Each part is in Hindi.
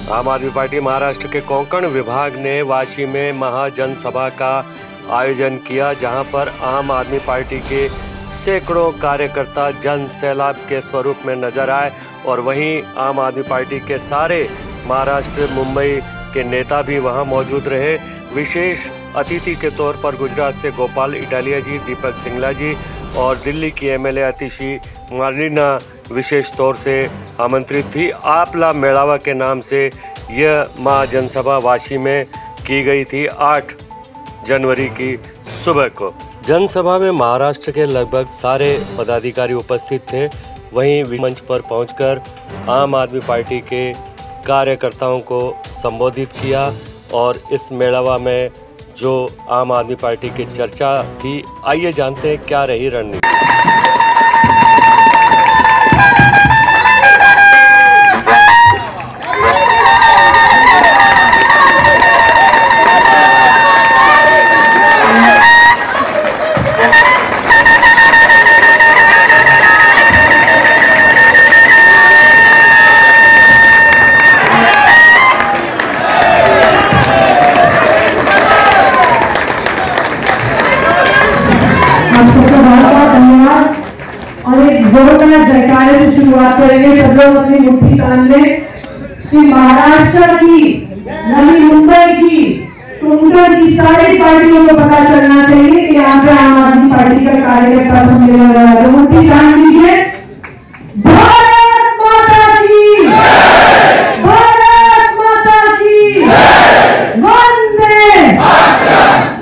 आम आदमी पार्टी महाराष्ट्र के कोंकण विभाग ने वाशी में महाजनसभा का आयोजन किया, जहां पर आम आदमी पार्टी के सैकड़ों कार्यकर्ता जन सैलाब के स्वरूप में नजर आए और वहीं आम आदमी पार्टी के सारे महाराष्ट्र मुंबई के नेता भी वहां मौजूद रहे। विशेष अतिथि के तौर पर गुजरात से गोपाल इटालिया जी, दीपक सिंगला जी और दिल्ली की एमएलए आतिशी मार्लिना विशेष तौर से आमंत्रित थी। आपला मेड़ावा के नाम से यह महाजनसभा वाशी में की गई थी 8 जनवरी की सुबह को। जनसभा में महाराष्ट्र के लगभग सारे पदाधिकारी उपस्थित थे। वहीं मंच पर पहुंचकर आम आदमी पार्टी के कार्यकर्ताओं को संबोधित किया और इस मेड़ावा में जो आम आदमी पार्टी की चर्चा थी, आइए जानते हैं क्या रही रणनीति। जोरदार जयकारे से शुरुआत करेंगे। सब लोग अपनी मुट्ठी तान लें कि महाराष्ट्र की, नवी मुंबई की, कोंकण की सारी पार्टियों को पता चलना चाहिए कि यहाँ पे आम आदमी पार्टी का कार्यकर्ता सम्मेलन हो रहा है। मुट्ठी तान लीजिए। भारत माता की, भारत माता की, वंदे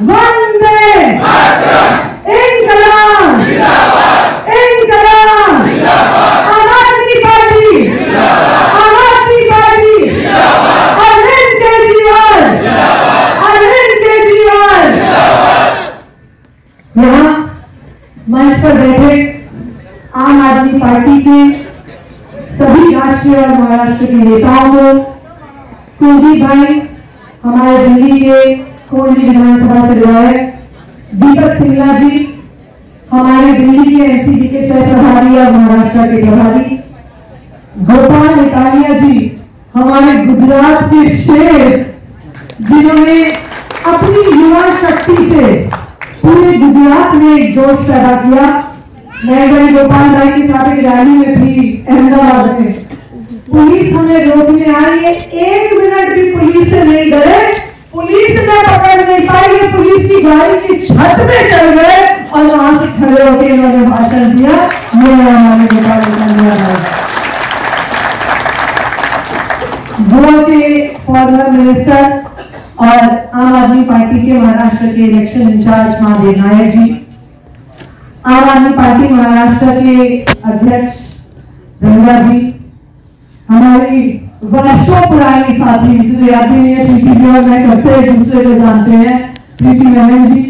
वंदे इंकलाब मंच पर बैठे आम आदमी पार्टी के सभी राष्ट्रीय और महाराष्ट्र के नेताओं को, कुलदीप भाई हमारे दिल्ली के कोंडली विधानसभा से विधायक, दीपक सिंगला जी हमारे दिल्ली के एनसीपी के सह प्रभारी और महाराष्ट्र के प्रभारी, गोपाल इटालिया जी हमारे गुजरात के शेर, जिन्होंने अपनी युवा शक्ति से पूरे गुजरात में एक जोश पैदा किया। मैं गई गोपाल भाई के साथ एक रैली में थी अहमदाबाद में। पुलिस हमें रोकने आई है, 1 मिनट भी पुलिस से नहीं डरे। पुलिस ने पकड़ नहीं पाई, ये पुलिस की गाड़ी की छत में चढ़ गए और वहां से खड़े होकर इन्होंने भाषण दिया। ये हमारे गोपाल गोवा के फॉर्मर मिनिस्टर और आम आदमी पार्टी के महाराष्ट्र के इलेक्शन इंचार्ज महादेव नायक जी, आम आदमी पार्टी महाराष्ट्र के अध्यक्ष रंगा जी, हमारी वर्षों पुरानी साथी जिसे याद ही नहीं है, प्रीति जी और मैं कब से एक दूसरे को जानते हैं, प्रीति मेनन जी,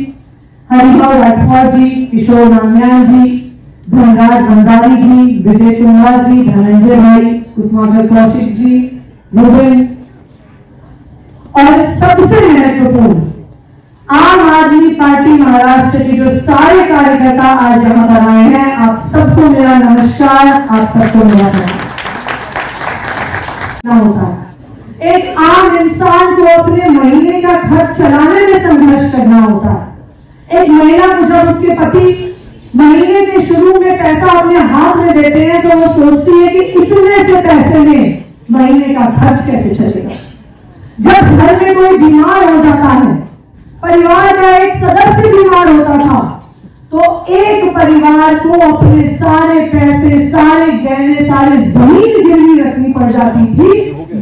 हरिभाव राठौर जी, किशोर नामयान जी, धनराज बंजारी जी, विजय कुमार जी, धनंजय भाई, कुसुमाकर कौशिक जी, रुबिन और सबसे महत्वपूर्ण आम आदमी पार्टी महाराष्ट्र के जो सारे कार्यकर्ता आज यहां पर आए हैं, आप सबको मेरा नमस्कार, आप सबको मेरा होता है। एक आम इंसान को अपने महीने का खर्च चलाने में संघर्ष करना होता है। एक महिला को जब उसके पति महीने के शुरू में पैसा अपने हाथ में देते हैं तो वो सोचती है कि इतने से पैसे में महीने का खर्च कैसे चलेगा। जब घर में कोई बीमार हो जाता है, परिवार का एक सदस्य बीमार होता था, तो एक परिवार को अपने सारे पैसे, सारे गहने, सारी जमीन गिरवी रखनी पड़ जाती थी।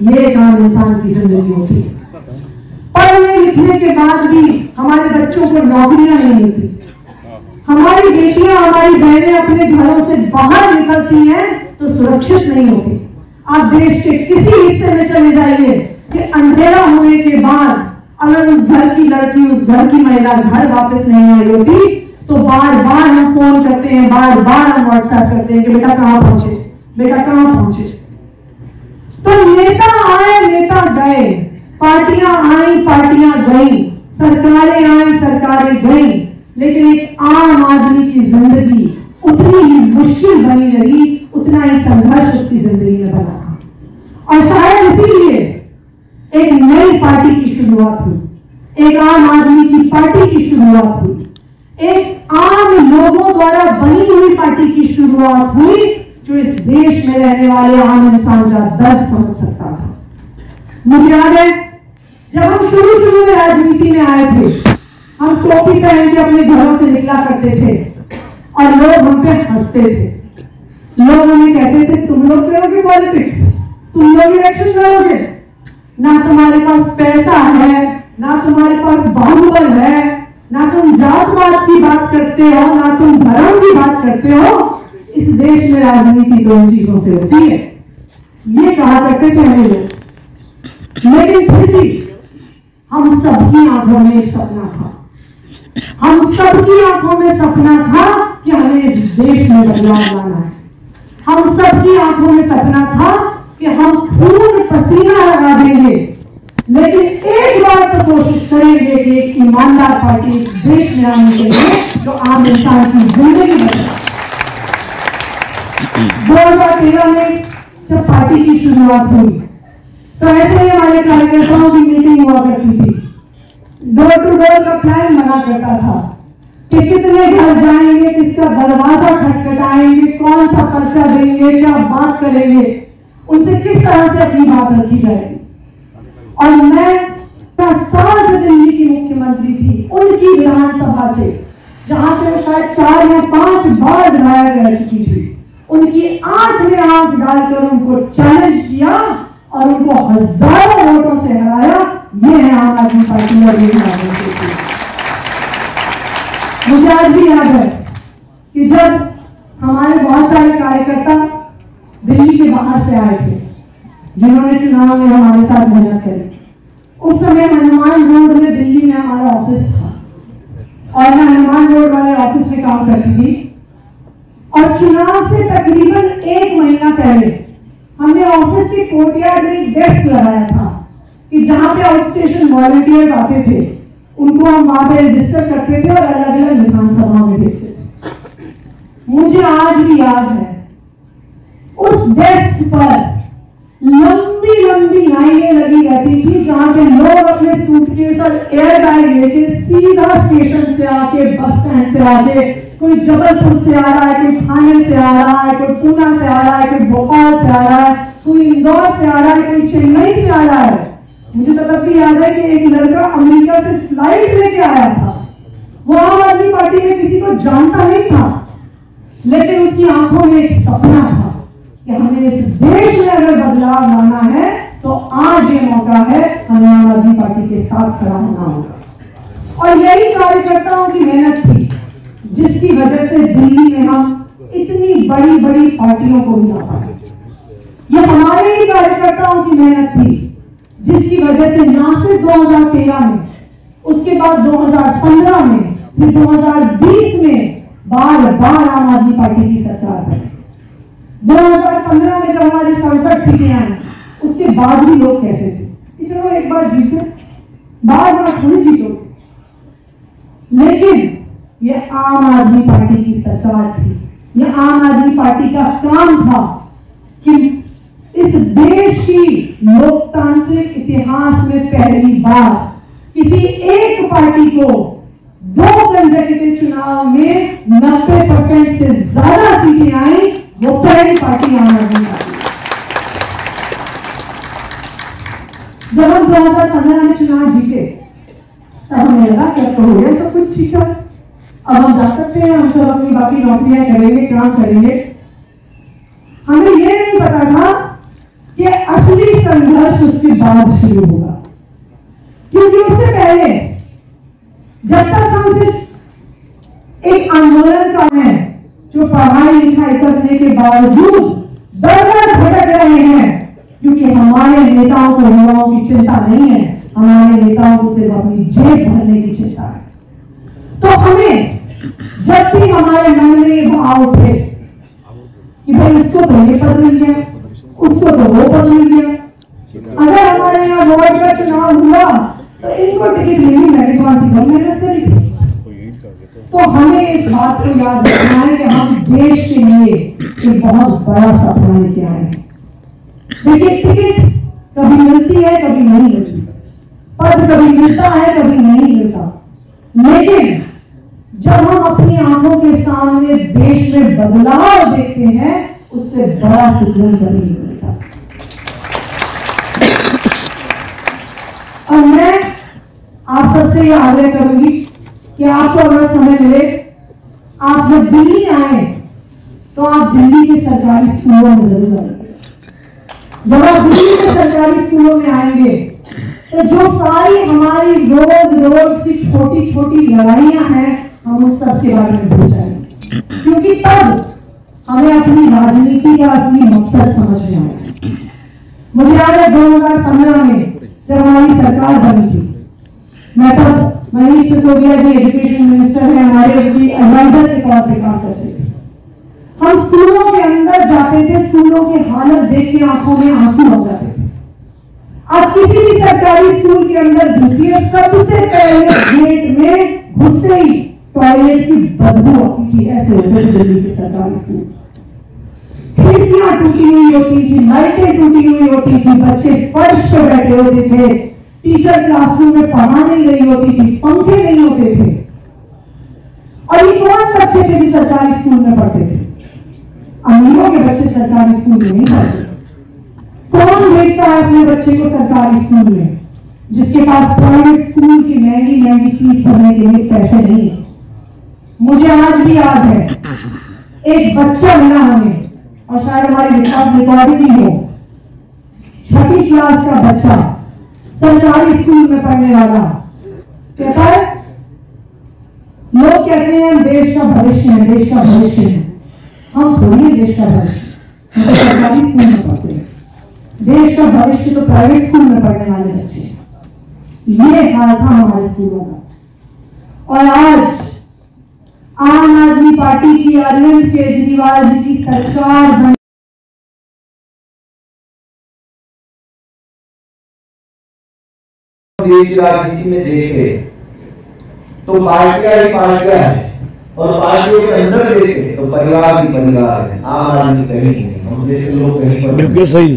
ये एक आम इंसान की जिंदगी होती है। पढ़ने लिखने के बाद भी हमारे बच्चों को नौकरियां नहीं मिलती, हमारी बेटियां, हमारी बहनें अपने घरों से बाहर निकलती हैं तो सुरक्षित नहीं होती। आप देश के किसी हिस्से में चले जाइए कि अंधेरा होने के बाद अगर उस घर की लड़की, उस घर की महिला घर वापस नहीं आई होती तो बार बार हम फोन करते हैं, बार बार हम व्हाट्सएप करते हैं कि बेटा कहां पहुंचे, बेटा कहां पहुंचे। तो नेता आए, नेता गए, पार्टियां आई, पार्टियां गई, सरकारें आई, सरकारें गई, लेकिन एक आम आदमी की जिंदगी उतनी ही मुश्किल बनी रही, उतना ही संघर्ष उसकी जिंदगी में बना। और शायद इसीलिए एक नई पार्टी की शुरुआत हुई, एक आम आदमी की पार्टी की शुरुआत हुई, एक आम लोगों द्वारा बनी हुई पार्टी की शुरुआत हुई, जो इस देश में रहने वाले आम इंसान का दर्द समझ सकता था। मुझे याद है जब हम शुरू में राजनीति में आए थे, हम टोपी पहन के अपने घरों से निकला करते थे और लोग हम पे हंसते थे। लोग हमें कहते थे तुम लोग करोगे पॉलिटिक्स, तुम लोग इलेक्शन लड़ोगे, ना तुम्हारे पास पैसा है, ना तुम्हारे पास बाहुबल है, ना तुम जातपात की बात करते हो, ना तुम धर्म की बात करते हो। इस देश में राजनीति दो चीजों से होती है, ये कहा करते थे हमें लोग। लेकिन फिर भी हम सबकी आंखों में एक सपना था, हम सबकी आंखों में सपना था कि हमें इस देश में बदलाव लाना है। हम सबकी आंखों में सपना था कि हम खून पसीना लगा देंगे, लेकिन एक बार तो कोशिश करेंगे कि एक ईमानदार पार्टी इस देश में आने के लिए जो आम इंसान की जिंदगी बदले। 2013 में जब पार्टी की शुरुआत हुई तो ऐसे ही हमारे कार्यकर्ताओं की मीटिंग हुआ करती थी। डोर टू डोर का प्लान बना करता था कि कितने घर जाएंगे, किसका दरवाजा खटखटाएंगे, कौन सा पर्चा देंगे, क्या बात करेंगे, उनसे किस तरह से अपनी बात रखी जाएगी। और मैं 10 साल से दिल्ली की मुख्यमंत्री थी, उनकी विधानसभा से, जहां से शायद 4 या 5 बार विधायक रह चुकी थी, उनकी आंख में आंख डालकर उनको चैलेंज किया और उनको हजारों वोटों से हराया। ये है आम आदमी पार्टी और ये मुझे आज भी याद है कि जब हमारे बहुत सारे कार्यकर्ता दिल्ली के बाहर से आए थे, जिन्होंने चुनाव में हमारे साथ मेहनत करी, उस समय हनुमान रोड में दिल्ली में हमारा ऑफिस था और मैं हनुमान रोड वाले ऑफिस में काम करती थी। और चुनाव से तकरीबन 1 महीना पहले हमने ऑफिस के कोर्टयार्ड में डेस्क लगाया था कि जहां पे आउट स्टेशन वॉलंटियर्स आते थे उनको हम वहां पे रजिस्टर करते थे और अलग अलग विधानसभा में भेजते थे। मुझे आज भी याद है उस डेस्क पर लंबी लंबी लाइनें लगी रहती थी, जहां पे लोग अपने सूटकेस और एयर बैग लेके सीधा स्टेशन से आके, बस स्टैंड से आके, कोई जबलपुर से आ रहा है, कोई थाने से आ रहा है, कोई पूना से आ रहा है, कोई भोपाल से आ रहा है, कोई इंदौर से आ रहा है, कोई चेन्नई से आ रहा है। मुझे तो तब भी याद है कि एक लड़का अमेरिका से फ्लाइट लेके आया था। वो आम आदमी पार्टी में किसी को जानता नहीं था, लेकिन उसकी आंखों में एक सपना था कि हमें इस देश में अगर बदलाव लाना है तो आज ये मौका है, हमें आम आदमी पार्टी के साथ खड़ा होना होगा। और यही कार्यकर्ताओं की मेहनत थी जिसकी वजह से दिल्ली में हम इतनी बड़ी बड़ी पार्टियों को मिला पाए। ये हमारे ही कार्यकर्ताओं की मेहनत थी जिसकी वजह से यहां से 2013 में, उसके बाद 2015 में, फिर 2020 में बार बार आम आदमी पार्टी की सरकार है। 2015 में जब हमारी 67 सीटें आई, उसके बाद भी लोग कहते थे कि चलो एक बार जीते, बार बार थोड़ी जीतोगे। लेकिन ये आम आदमी पार्टी की सरकार थी, ये आम आदमी पार्टी का काम था कि इस देश की लोकतांत्रिक इतिहास में पहली बार किसी एक पार्टी को 2 कंसेक्यूटिव चुनाव में 90% से ज्यादा सीटें आई, वो पहली पार्टी आम आदमी पार्टी। जब हम 2015 में चुनाव जीते तब हमें लगा क्या तो हो गया, सब कुछ ठीक है, अब हम जा सकते हैं, हम सब अपनी बाकी नौकरियां करेंगे, काम करेंगे। हमें ये नहीं पता था कि असली संघर्ष उसके बाद शुरू होगा, क्योंकि उससे पहले जब तक हम सिर्फ एक आंदोलन का है जो पढ़ाई लिखाई करने के बावजूद दर-दर भटक रहे हैं, क्योंकि हमारे नेताओं को युवाओं की चिंता नहीं है, हमारे नेताओं को सिर्फ अपनी जेब भरने की चिंता है। तो हमें जब भी हमारे मन में ये भाव उठे कि भाई इसको तो ये पद मिल गया, उसको तो वो पद मिल गया, अगर हमारे यहाँ वार्ड का चुनाव हुआ तो इनको टिकट लेनी, मैंने कौन सी कम मेहनत करी। तो हमें इस बात को याद रखना है कि हम देश के लिए एक बहुत बड़ा सपना लेके आए हैं। देखिए, टिकट कभी मिलती है कभी नहीं मिलती, पद कभी मिलता है कभी नहीं मिलता, लेकिन जब हम अपनी आंखों के सामने देश में बदलाव देखते हैं उससे बड़ा सुकून कभी नहीं मिलता। और मैं आप सबसे ये आग्रह करूंगी कि आपको अगर समय मिले, आप जब दिल्ली आए तो आप दिल्ली के सरकारी स्कूलों में जरूर आएंगे। जब आप दिल्ली के सरकारी स्कूलों में आएंगे तो जो सारी हमारी रोज रोज की छोटी छोटी लड़ाइयां हैं हम उस सब के बारे में भूल जाएंगे, क्योंकि तब हमें अपनी राजनीति का असली मकसद समझ में आया। मुझे याद है 2015 में जब हमारी सरकार बनी थी, मैं तब मनीष सिसोदिया जी एजुकेशन मिनिस्टर है, हमारे एडवाइजर के तौर पर काम करते थे। हम स्कूलों के अंदर जाते थे, स्कूलों की हालत देख के आंखों में आंसू आ जाते थे। आप किसी भी सरकारी स्कूल के अंदर घुसिए, सबसे पहले गेट में घुसते ही टॉयलेट की बदबू आती थी। ऐसे होते थे दिल्ली के सरकारी स्कूल। खिड़कियां टूटी हुई होती थी, लाइटें टूटी हुई होती थी, बच्चे फर्श पर बैठे होते थे, टीचर क्लासरूम में पढ़ा नहीं रही होती थी, पंखे नहीं होते थे। और ये कौन बच्चे थे भी सरकारी स्कूल में पढ़ते थे? अमीरों के बच्चे सरकारी स्कूल में नहीं पढ़ते। कौन भेजता है अपने बच्चे को सरकारी स्कूल में जिसके पास प्राइवेट स्कूल की महंगी महंगी फीस भरने के लिए पैसे नहीं है? मुझे आज भी याद है, एक बच्चा मिला हमें, और शायद हमारी विकास रिकॉर्डिंग ही हो, 6वीं क्लास का बच्चा सरकारी स्कूल में पढ़ने वाला कहता है, लोग कहते हैं देश का भविष्य है, देश का भविष्य है। हम थोड़ी देश का भविष्य, हम तो सरकारी स्कूल में पढ़ते हैं। देश का भविष्य तो प्राइवेट स्कूल में पढ़ने वाले बच्चे। ये हाल था हमारे स्कूलों का। और आज आम आदमी पार्टी की अरविंद केजरीवाल जी की सरकार देश राजनीति में देखे तो पार्टियां ही पार्टियां है, और पार्टियों के अंदर देखे तो परिवार ही परिवार है। आम आदमी कहीं नहीं, हम जैसे लोग कहीं पर बिल्कुल सही।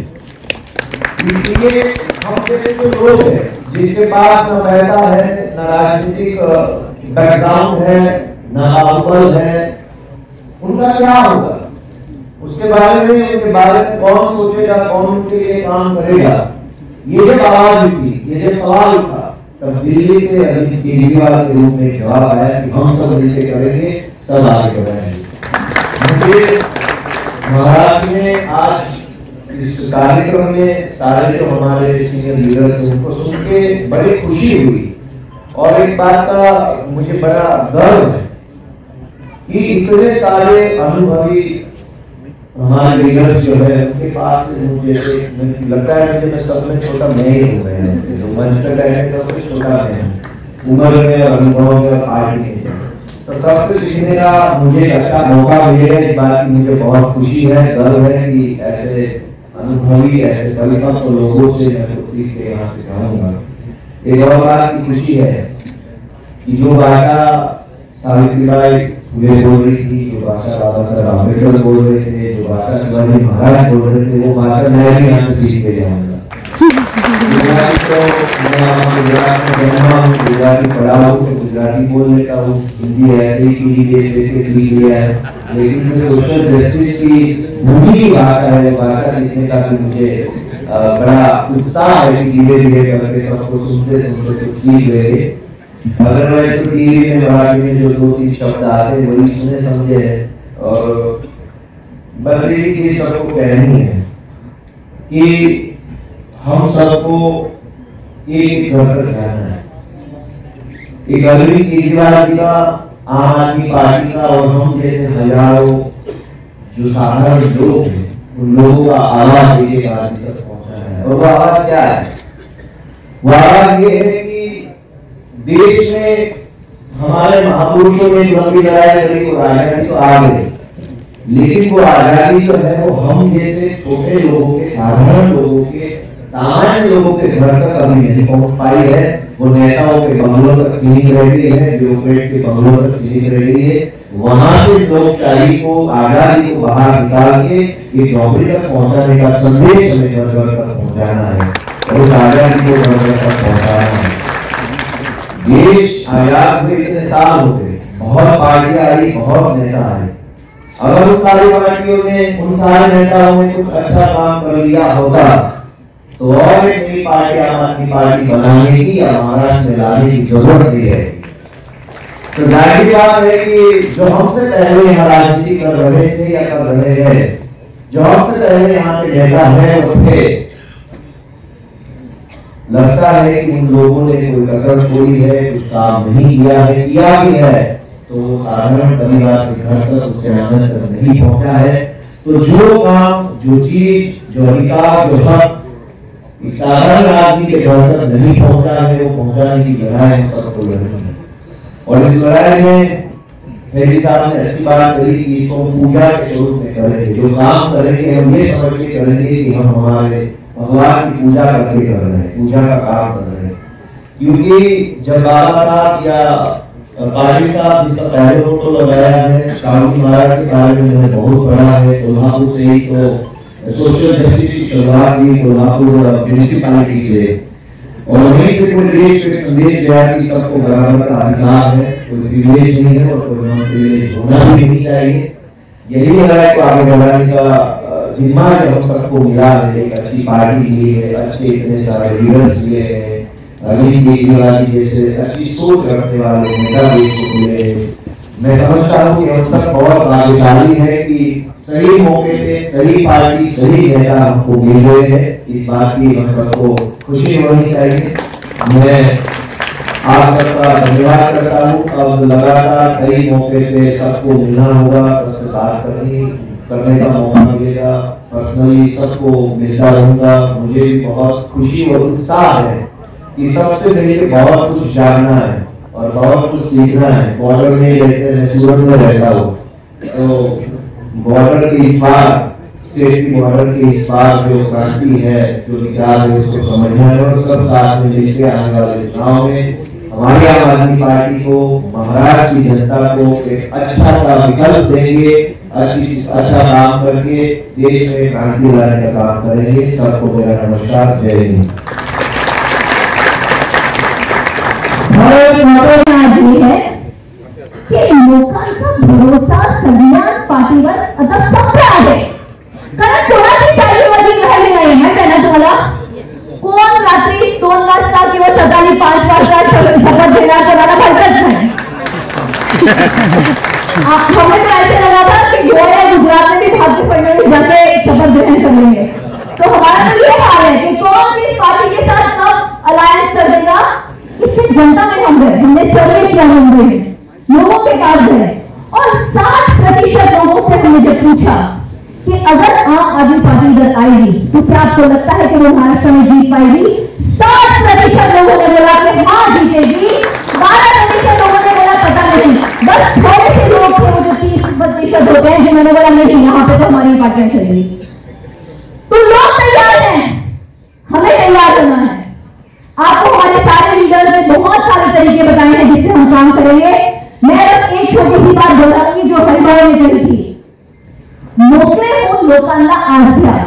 इसलिए हम जैसे लोग हैं जिसके पास न पैसा है, न राजनीतिक बैकग्राउंड है, न बाहुबल है, उनका क्या होगा? उसके बारे में कौन सोचेगा, कौन उनके लिए काम करेगा? ये जब आवाज उठी, ये जब सवाल उठा, तब दिल्ली से अरविंद केजरीवाल के रूप में जवाब आया कि हम सब मिलकर करेंगे, सब आगे बढ़ेंगे। मुझे महाराष्ट्र में आज इस कार्यक्रम में सारे जो हमारे सीनियर लीडर्स हैं उनको सुन के बड़ी खुशी हुई, और एक बात का मुझे बड़ा गर्व है कि इतने सारे अनुभवी हमारे लीडर्स जो है उनके पास मुझे लगता है मुझे मैं सब में छोटा मैं ही हूँ। जो मंच पे गए सब कुछ छोटा है, उम्र में, अनुभव में, पार्टी में, तो सबसे सीखने का मुझे अच्छा मौका मिले। इस बात की मुझे बहुत खुशी है, गर्व है कि ऐसे अनुभवी, ऐसे परिपक्व लोगों से मैं कुछ सीख के यहाँ से जाऊंगा। एक और बात की खुशी है कि जो भाषा सावित्रीबाई फुले बोल रही थी, जो भाषा बाबा साहब अम्बेडकर बोल रहे थे, जो भाषा शिवाजी महाराज बोल रहे थे, वो भाषा मैं भी यहाँ से सीख के जाऊंगा। गुजराती तो मैं गुजरात में जन्मा हूँ, गुजराती पढ़ा हूँ तो गुजराती बोल लेता हूँ, हिंदी ऐसे ही देश के सीख लिया है, लेकिन जो सोशल जस्टिस की भूमि की भाषा है, भाषा सीखने का भी मुझे बड़ा उत्साह है कि धीरे धीरे करके सबको सुनते सुनते कुछ सीख लेंगे। अदरवाइज तो टीवी में मराठी में जो 2-3 शब्द आते हैं वही सुने समझे हैं। और बस एक चीज सबको कहनी है कि हम सबको एक घर तक जाना है। एक अरविंद केजरीवाल जी का, आम आदमी पार्टी का और हम जैसे हजारों जो साधारण लोग हैं उन लोगों का आवाज एक आदमी तक पहुंचाना है। और वो आवाज क्या है? वो आवाज ये है कि देश में हमारे महापुरुषों ने लंबी लड़ाई लड़ी, वो आजादी तो आ गई, लेकिन वो आजादी जो है वो हम जैसे छोटे लोगों के, साधारण लोगों के, सामान्य लोगों के घर तक अभी नहीं पहुंच पाई है। वो नेताओं के बंगलों तक सीमित रह गई है, ब्यूरोक्रेट के बंगलों तक सीमित रह गई है। वहां से लोकशाही को, आजादी को बाहर निकाल के ये नौकरी तक पहुंचाने का संदेश हमें घर घर तक पहुंचाना है। और उस आजादी को घर तक पहुंचाना है। देश आजाद हुए इतने साल हो गए, बहुत पार्टियां आई, बहुत नेता आए। अगर उन सारी पार्टियों ने, उन सारे नेताओं ने कुछ अच्छा काम कर लिया होता तो और एक नई पार्टी, आम आदमी पार्टी बनाने की या महाराष्ट्र में लाने की जरूरत नहीं है। तो जाहिर बात है कि जो हमसे पहले यहाँ राजनीति कर रहे थे या कर रहे हैं, जो हमसे पहले यहाँ के नेता है वो थे, लगता है कि उन लोगों ने कोई कसर छोड़ी है, कुछ काम नहीं किया है, किया भी है तो साधारण परिवार के घर तक, उसके आनंद तक नहीं पहुंचा है। तो जो काम, जो चीज, जो अधिकार, जो हक एक साधारण आदमी के घर तक नहीं पहुंचा है, वो पहुंचाने की लड़ाई हम सबको लड़नी है। और इस लड़ाई में मेरी साहब ने अच्छी बात कही कि इसको पूजा के स्वरूप में करेंगे। जो काम करेंगे हम ये समझ के करेंगे कि हम हमारे भगवान की पूजा करके कर रहे हैं, पूजा का काम कर रहे हैं। क्योंकि जब बाबा साहब या पाटिल साहब जिसका पहले फोटो लगाया है, शाहू महाराज के बारे में मैंने बहुत पढ़ा है। कोल्हापुर से ही तो सोशल जस्टिस की शुरुआत हुई, कोल्हापुर म्यूनिसिपैलिटी से, और वहीं से पूरे देश में संदेश दिया कि सबको बराबर का अधिकार है, कोई प्रिविलेज नहीं है और कोई नॉन प्रिविलेज होना भी नहीं चाहिए। यही लड़ाई को आगे बढ़ाने का जिम्मा है हम सबको मिला है। एक अच्छी पार्टी मिली है, अच्छे इतने सारे लीडर्स मिले हैं, अरविंद केजरीवाल जैसे अच्छी सोच रखने वाले नेता देश को मिले। मैं समझता हूँ कि हम सब बहुत भाग्यशाली है कि सही मौके पे सही पार्टी, सही नेता हमको मिल रहे हैं। इस बात की हम सबको खुशी होनी चाहिए। मैं आप सबका धन्यवाद करता हूँ। अब लगातार कई मौके पे सबको मिलना होगा, सबसे बात करने का मौका मिलेगा। पर्सनली सबको मिलता रहूंगा। मुझे भी बहुत खुशी और उत्साह है कि सबसे मिलकर बहुत कुछ जानना है और बहुत कुछ सीखना है। बॉर्डर में रहते हैं, सूरत में रहता हूँ, तो बॉर्डर के इस पार, स्टेट की बॉर्डर के इस पार जो क्रांति है, जो विचार है, उसको समझना है और सब साथ में मिलकर आने वाले चुनाव में हमारी आम आदमी पार्टी को, महाराष्ट्र की जनता को एक अच्छा सा विकल्प देंगे। अच्छा काम करके देश में क्रांति लाने का काम करेंगे। सबको मेरा नमस्कार, जय हिंद। है कि लोकांचा भरोसा सगळ्यात पाठीवर आता संपला आहे। कारण कोणाची चालीबाजी राहिली नाही माहिती आहे ना तुम्हाला। कोण रात्री 2 वाजता किंवा सकाळी 5 वाजता शपथ घेणार कोणाला माहितच नाही। हमें तो ऐसे लगा था कि गोया गुजरात में भी भाजपा फडणवीस जाके शपथ ग्रहण कर लेंगे। तो हमारा तो ये हाल है कि कौन इस पार्टी के साथ कब अलायंस कर देगा, इससे जनता में हम गए। हमने सर्वे किया मुंबई में, लोगों के पास गए और 60% लोगों से हमने जब पूछा कि अगर आम आदमी पार्टी इधर आएगी तो क्या आपको लगता है कि वो महाराष्ट्र में जीत पाएगी? 60% लोगों ने बोला कि हाँ जीतेगी। 12% लोगों ने बोला पता नहीं। बस थोड़े से लोग थे, वो जो 30% होते हैं जिन्होंने बोला नहीं यहाँ पे तो हमारी पार्टियां चलेगी। तो लोग तैयार हैं, हमें तैयार करना है। आपको हमारे सारे लीडर्स ने बहुत सारे तरीके बताए हैं जिससे हम काम करेंगे। मैं बस एक छोटी सी बात बोलूंगी जो हरिद्वार में कही थी, मोकळे होऊन लोकांना आज द्या।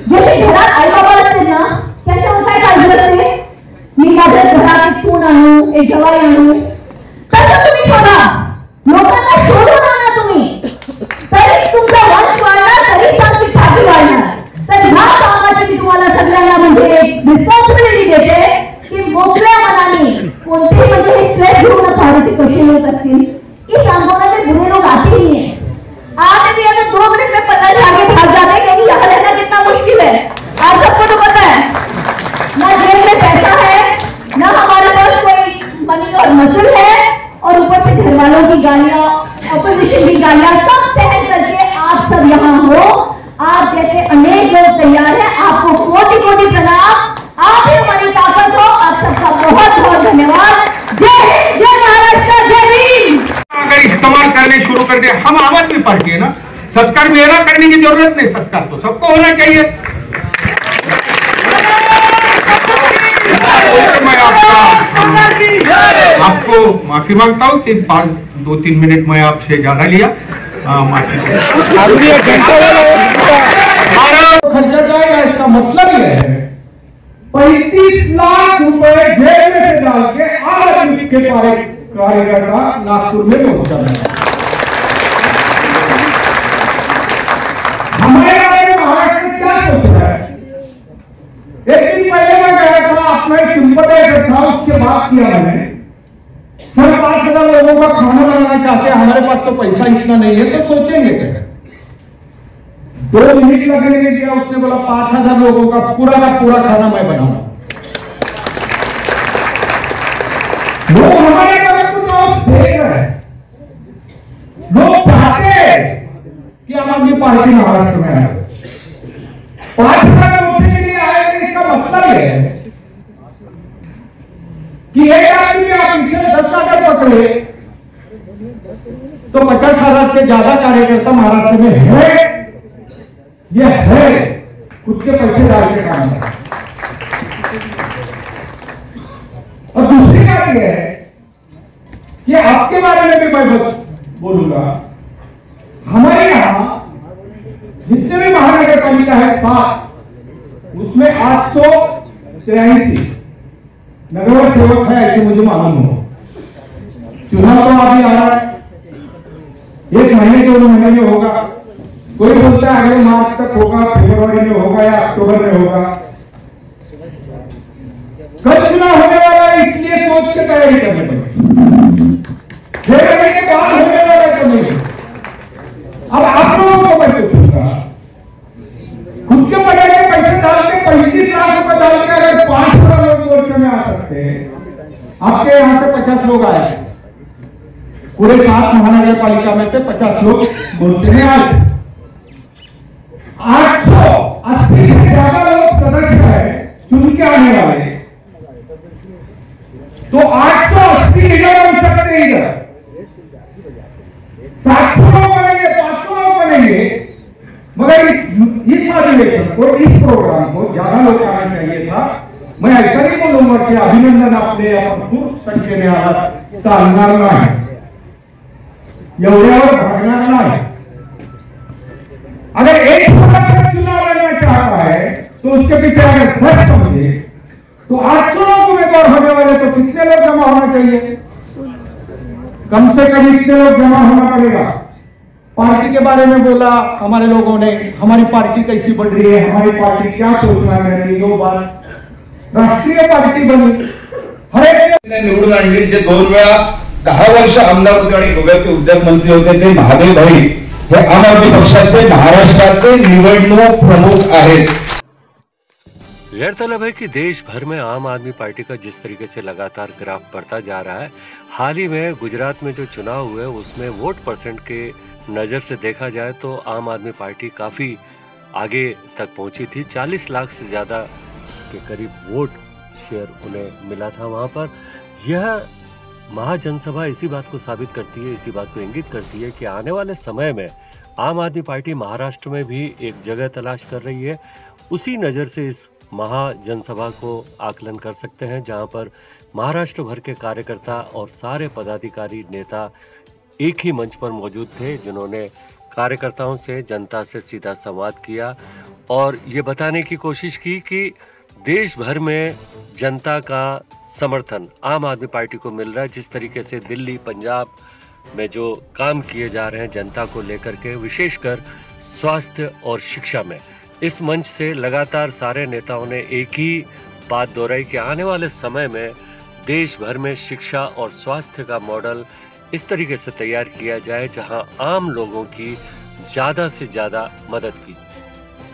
जसे घरात आई बाबा असते ना, त्याच्यावर काय काळजी असते, मी माझ्या घरात एक सून आणू, एक जवाई आणू, तसं तुम्ही ठेवा। लोकांना शोधून आणा तुम्ही, तरी तुमचा वंश वाढणार, तरी तुमची छाती वाढणार। तर ह्या कामाची तुम्हाला सगळ्यांना म्हणजे रिस्पॉन्सिबिलिटी देते की मोकळ्या मनाने कोणतेही म्हणजे स्ट्रेस घेऊ नका ते कसे लोक असतील। इस आंदोलन में बुरे लोग आते ही हैं। आज भी अगर 2 मिनट में पता आगे भाग जाते हैं क्योंकि यहाँ रहना कितना मुश्किल है। आप सबको तो पता है ना, जेब में पैसा है ना, हमारे पास कोई मनी और मसल है, और ऊपर से घर वालों की गालियां, ऑपोजिशन की गालियां, सब सहन करके आप सब यहाँ हो। आप जैसे अनेक लोग तैयार हैं, आपको कोटि कोटि प्रणाम। आप ही हमारी ताकत हो। आप सबका बहुत बहुत धन्यवाद। जय हिंद, जय महाराष्ट्र, जय हिंद। अगर इस्तेमाल करने शुरू कर दिया, हम आम आदमी पार्टी है ना, सत्कार मेरा करने की जरूरत नहीं, सत्कार तो सबको होना चाहिए। मैं आपको माफी मांगता हूँ कि 2-3 मिनट मैं आपसे ज्यादा लिया। खर्चा जाएगा, इसका मतलब यह है 35 लाख रुपए जेब में से डाल के आम आदमी के कार्यकर्ता नागपुर में पहुंचा है। हमारे बारे में महाराष्ट्र में क्या सोच रहा है? एक दिन पहले मैं गया था, अपना एक सिंपैथाइजर था, उसके बात किया मैंने, हम 5,000 लोगों का खाना बनाना चाहते हैं, हमारे पास तो पैसा इतना नहीं है, तो सोचेंगे क्या? 2 मिनट लगने नहीं दिया, उसने बोला 5,000 लोगों का पूरा खाना मैं बनाऊंगा। लोग हमारे तरफ कुछ और देख रहे हैं, लोग चाहते हैं कि आम आदमी पार्टी महाराष्ट्र में आए। 5,000 वोटों के लिए आए, इसका मतलब है कि एक आदमी आप पीछे 10,000 पकड़े तो 50,000 से ज्यादा कार्यकर्ता महाराष्ट्र में है। ये है खुद के पैसे डाल के काम है। और दूसरी बात यह है कि आपके बारे में भी मैं बोलूंगा, हमारे यहां जितने भी महानगर पालिका है 7, उसमें 883 नगर सेवक है, ऐसे मुझे मालूम हो। चुनाव तो अभी आ रहा है, 1 महीने 2 महीने में होगा। कोई बोलता है अगले मार्च तक होगा, फरवरी में होगा या अक्टूबर में होगा। कब चुनाव होने वाला है, इसलिए सोच के तैयारी करनी पड़ेगी। 1 महीने बाद होने वाला है कभी। अब आप लोगों को मैं पूछूंगा, खुद के पढ़े के पैसे डाल के 35 लाख रुपए डाल के अगर 5,000 लोग मोर्चे में आ सकते हैं, आपके यहां से 50 लोग आए, पूरे 7 महानगर पालिका में से 50 लोग मोर्चे में आए। 880 से ज्यादा लोग सदस्य है चुन के आने वाले, तो 880 लीडर बन सकते हैं। इधर 700 लोग बनेंगे, 500 लोग बनेंगे, मगर इस अधिवेशन को, इस प्रोग्राम को ज्यादा लोग आना चाहिए था। मैं ऐसा नहीं बोलूंगा कि अभिनंदन आपने खूप संख्येने आहात, सांगणार नाही, एवढ्यावर भागणार नाही। अगर एक सदस्य चुनाव लड़ना चाहता है तो उसके पीछे अगर 10 समझे तो 800 लोग उम्मीदवार होने वाले, तो कितने लोग जमा होना चाहिए? कम से कम इतने लोग जमा होना पड़ेगा। पार्टी के बारे में बोला हमारे लोगों ने, हमारी पार्टी कैसी बढ़ रही है, हमारी पार्टी क्या सोचना है, वो बात राष्ट्रीय पार्टी बनी। हर एक निवडून आणली, जे 2 वेळा 10 वर्ष आमदार होते आणि गोव्याचे उद्योग मंत्री होते, ते महादेव भाई हे आम आदमी पक्षाचे महाराष्ट्राचे निवडणूक प्रमुख आहेत। गौरतलब है कि देश भर में आम आदमी पार्टी का जिस तरीके से लगातार ग्राफ बढ़ता जा रहा है, हाल ही में गुजरात में जो चुनाव हुए उसमें वोट परसेंट के नजर से देखा जाए तो आम आदमी पार्टी काफी आगे तक पहुंची थी। 40 लाख से ज्यादा के करीब वोट शेयर उन्हें मिला था वहां पर। यह महाजनसभा इसी बात को साबित करती है, इसी बात को इंगित करती है कि आने वाले समय में आम आदमी पार्टी महाराष्ट्र में भी एक जगह तलाश कर रही है। उसी नज़र से इस महाजनसभा को आकलन कर सकते हैं, जहां पर महाराष्ट्र भर के कार्यकर्ता और सारे पदाधिकारी नेता एक ही मंच पर मौजूद थे, जिन्होंने कार्यकर्ताओं से, जनता से सीधा संवाद किया और ये बताने की कोशिश की कि देश भर में जनता का समर्थन आम आदमी पार्टी को मिल रहा है। जिस तरीके से दिल्ली, पंजाब में जो काम किए जा रहे हैं जनता को लेकर के, विशेषकर स्वास्थ्य और शिक्षा में, इस मंच से लगातार सारे नेताओं ने एक ही बात दोहराई कि आने वाले समय में देश भर में शिक्षा और स्वास्थ्य का मॉडल इस तरीके से तैयार किया जाए जहां आम लोगों की ज़्यादा से ज़्यादा मदद की।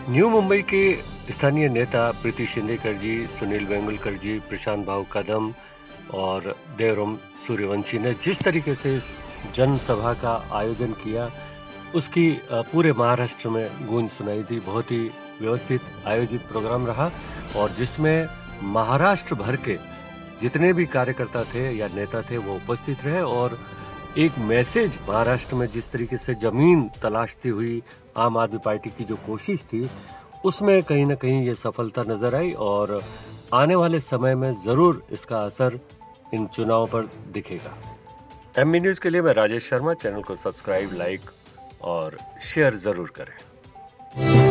न्यू मुंबई के स्थानीय नेता प्रीति शिंदेकर जी, सुनील वेंगुलकर जी, प्रशांत भाऊ कदम और देवराम सूर्यवंशी ने जिस तरीके से इस जनसभा का आयोजन किया, उसकी पूरे महाराष्ट्र में गूंज सुनाई दी। बहुत ही व्यवस्थित आयोजित प्रोग्राम रहा और जिसमें महाराष्ट्र भर के जितने भी कार्यकर्ता थे या नेता थे वो उपस्थित रहे और एक मैसेज महाराष्ट्र में जिस तरीके से जमीन तलाशती हुई आम आदमी पार्टी की जो कोशिश थी, उसमें कहीं ना कहीं ये सफलता नजर आई और आने वाले समय में जरूर इसका असर इन चुनावों पर दिखेगा। एमबी न्यूज़ के लिए मैं राजेश शर्मा। चैनल को सब्सक्राइब, लाइक और शेयर जरूर करें।